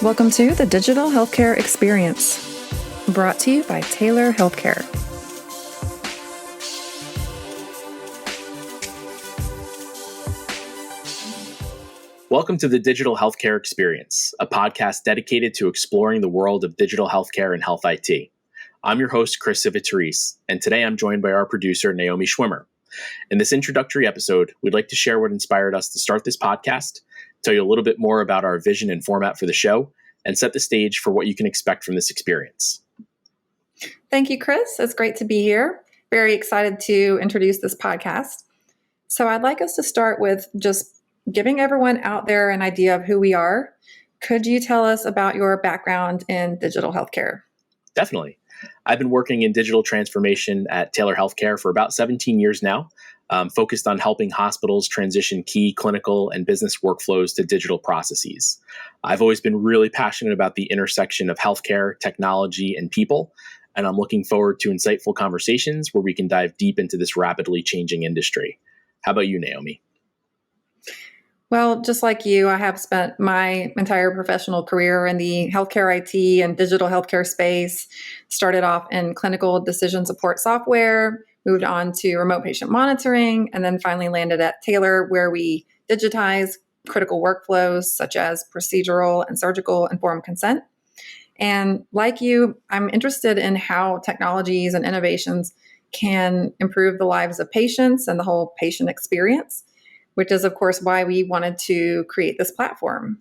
Welcome to the Digital Healthcare Experience, brought to you by Taylor Healthcare. Welcome to the Digital Healthcare Experience, a podcast dedicated to exploring the world of digital healthcare and health IT. I'm your host, Chris Civitarese, and today I'm joined by our producer, Naomi Schwimmer. In this introductory episode, we'd like to share what inspired us to start this podcast, tell you a little bit more about our vision and format for the show, and set the stage for what you can expect from this experience. Thank you, Chris. It's great to be here. Very excited to introduce this podcast. So I'd like us to start with just giving everyone out there an idea of who we are. Could you tell us about your background in digital healthcare? Definitely. I've been working in digital transformation at Taylor Healthcare for about 17 years now, focused on helping hospitals transition key clinical and business workflows to digital processes. I've always been really passionate about the intersection of healthcare, technology, and people, and I'm looking forward to insightful conversations where we can dive deep into this rapidly changing industry. How about you, Naomi? Well, just like you, I have spent my entire professional career in the healthcare IT and digital healthcare space. Started off in clinical decision support software, moved on to remote patient monitoring, and then finally landed at Taylor, where we digitize critical workflows such as procedural and surgical informed consent. And like you, I'm interested in how technologies and innovations can improve the lives of patients and the whole patient experience, which is, of course, why we wanted to create this platform.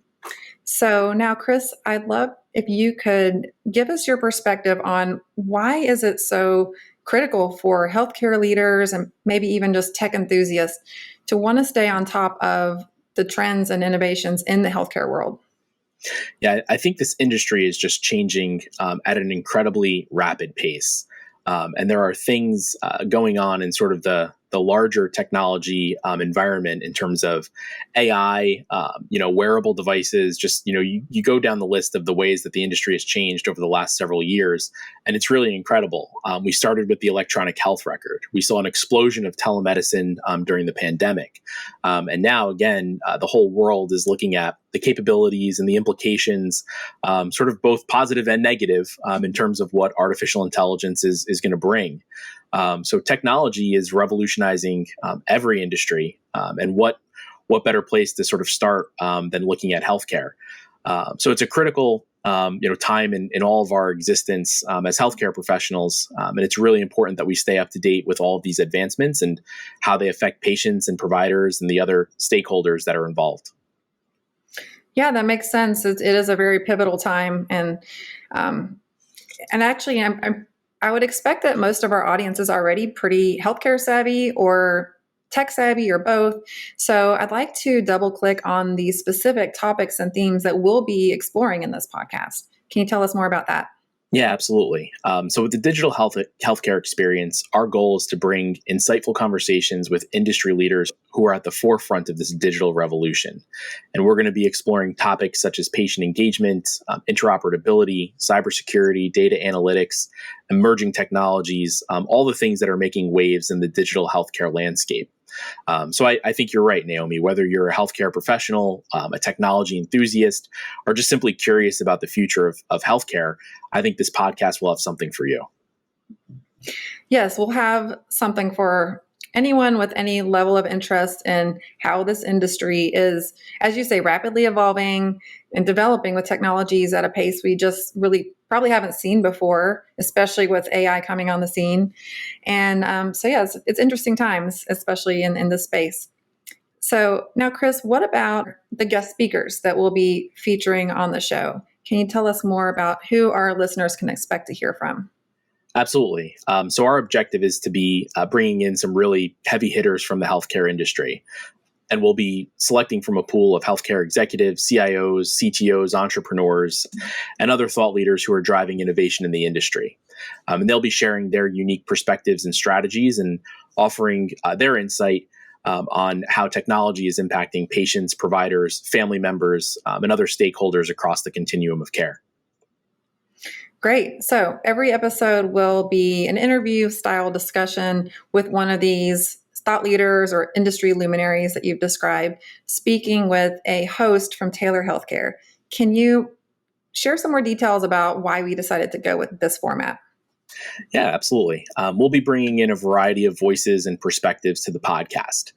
So now, Chris, I'd love if you could give us your perspective on why is it so critical for healthcare leaders and maybe even just tech enthusiasts to want to stay on top of the trends and innovations in the healthcare world? Yeah, I think this industry is just changing at an incredibly rapid pace. And there are things going on in sort of the larger technology environment in terms of AI, wearable devices. Just, you go down the list of the ways that the industry has changed over the last several years, and it's really incredible. We started with the electronic health record. We saw an explosion of telemedicine during the pandemic. And now, again, the whole world is looking at the capabilities and the implications, sort of both positive and negative in terms of what artificial intelligence is going to bring. So technology is revolutionizing every industry, and what better place to sort of start than looking at healthcare? So it's a critical time in all of our existence as healthcare professionals, and it's really important that we stay up to date with all of these advancements and how they affect patients and providers and the other stakeholders that are involved. Yeah, that makes sense. It is a very pivotal time, and actually, I would expect that most of our audience is already pretty healthcare savvy or tech savvy or both. So I'd like to double click on the specific topics and themes that we'll be exploring in this podcast. Can you tell us more about that? Yeah, absolutely. So with the digital healthcare experience, our goal is to bring insightful conversations with industry leaders who are at the forefront of this digital revolution. And we're going to be exploring topics such as patient engagement, interoperability, cybersecurity, data analytics, emerging technologies, all the things that are making waves in the digital healthcare landscape. So I think you're right, Naomi, whether you're a healthcare professional, a technology enthusiast, or just simply curious about the future of healthcare, I think this podcast will have something for you. Yes, we'll have something for anyone with any level of interest in how this industry is, as you say, rapidly evolving and developing with technologies at a pace we just really probably haven't seen before, especially with AI coming on the scene. And so, yes, it's interesting times, especially in this space. So now, Chris, what about the guest speakers that we'll be featuring on the show? Can you tell us more about who our listeners can expect to hear from? Absolutely. So our objective is to be bringing in some really heavy hitters from the healthcare industry. And we'll be selecting from a pool of healthcare executives, CIOs, CTOs, entrepreneurs, and other thought leaders who are driving innovation in the industry. And they'll be sharing their unique perspectives and strategies and offering their insight on how technology is impacting patients, providers, family members, and other stakeholders across the continuum of care. Great. So every episode will be an interview style discussion with one of these thought leaders or industry luminaries that you've described, speaking with a host from Taylor Healthcare. Can you share some more details about why we decided to go with this format. Yeah, absolutely. We'll be bringing in a variety of voices and perspectives to the podcast.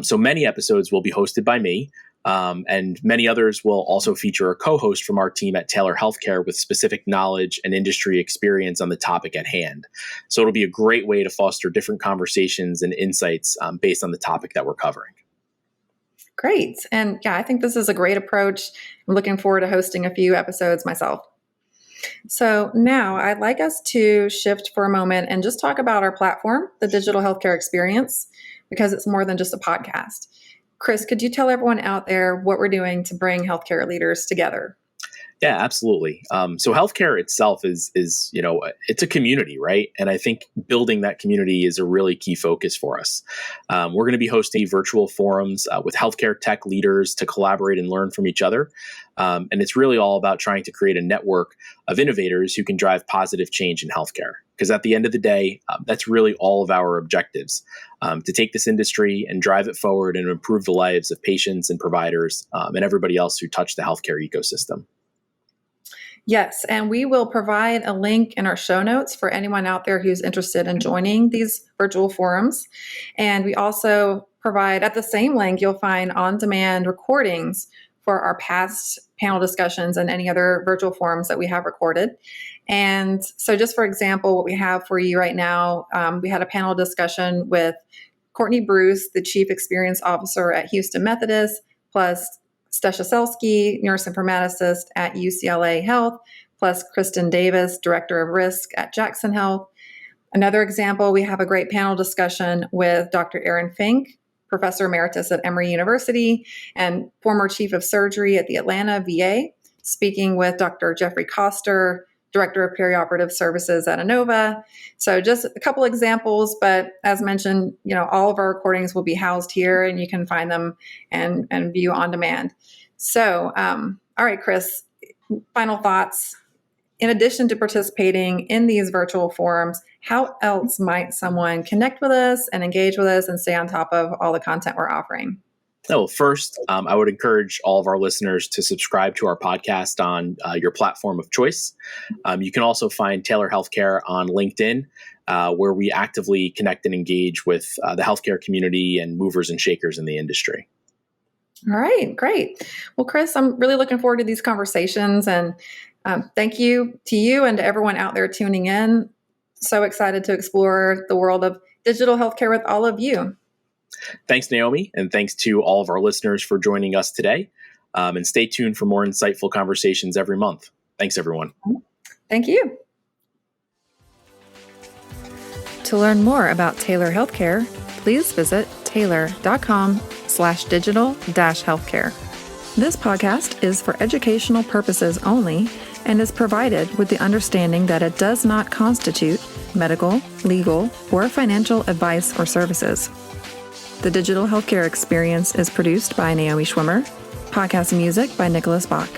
So many episodes will be hosted by me, and many others will also feature a co-host from our team at Taylor Healthcare with specific knowledge and industry experience on the topic at hand. So it'll be a great way to foster different conversations and insights based on the topic that we're covering. Great. And yeah, I think this is a great approach. I'm looking forward to hosting a few episodes myself. So now I'd like us to shift for a moment and just talk about our platform, the Digital Healthcare Experience, because it's more than just a podcast. Chris, could you tell everyone out there what we're doing to bring healthcare leaders together? Yeah, absolutely. So healthcare itself is it's a community, right? And I think building that community is a really key focus for us. We're going to be hosting virtual forums with healthcare tech leaders to collaborate and learn from each other. And it's really all about trying to create a network of innovators who can drive positive change in healthcare. Because at the end of the day, that's really all of our objectives, to take this industry and drive it forward and improve the lives of patients and providers and everybody else who touch the healthcare ecosystem. Yes, and we will provide a link in our show notes for anyone out there who's interested in joining these virtual forums. And we also provide, at the same link, you'll find on-demand recordings for our past panel discussions and any other virtual forums that we have recorded. And so just for example, what we have for you right now, we had a panel discussion with Courtney Bruce, the Chief Experience Officer at Houston Methodist, plus Steshaselsky, nurse informaticist at UCLA Health, plus Kristen Davis, Director of Risk at Jackson Health. Another example, we have a great panel discussion with Dr. Aaron Fink, Professor Emeritus at Emory University and former Chief of Surgery at the Atlanta VA, speaking with Dr. Jeffrey Koster, Director of Perioperative Services at Inova. So just a couple examples, but as mentioned, all of our recordings will be housed here and you can find them and view on demand. So, all right, Chris, final thoughts. In addition to participating in these virtual forums, how else might someone connect with us and engage with us and stay on top of all the content we're offering? So first, I would encourage all of our listeners to subscribe to our podcast on your platform of choice. You can also find Taylor Healthcare on LinkedIn, where we actively connect and engage with the healthcare community and movers and shakers in the industry. All right, great. Well, Chris, I'm really looking forward to these conversations, and thank you to you and to everyone out there tuning in. So excited to explore the world of digital healthcare with all of you. Thanks, Naomi, and thanks to all of our listeners for joining us today. And stay tuned for more insightful conversations every month. Thanks, everyone. Thank you. To learn more about Taylor Healthcare, please visit taylor.com/digital-healthcare. This podcast is for educational purposes only and is provided with the understanding that it does not constitute medical, legal, or financial advice or services. The Digital Healthcare Experience is produced by Naomi Schwimmer. Podcast music by Nicholas Bach.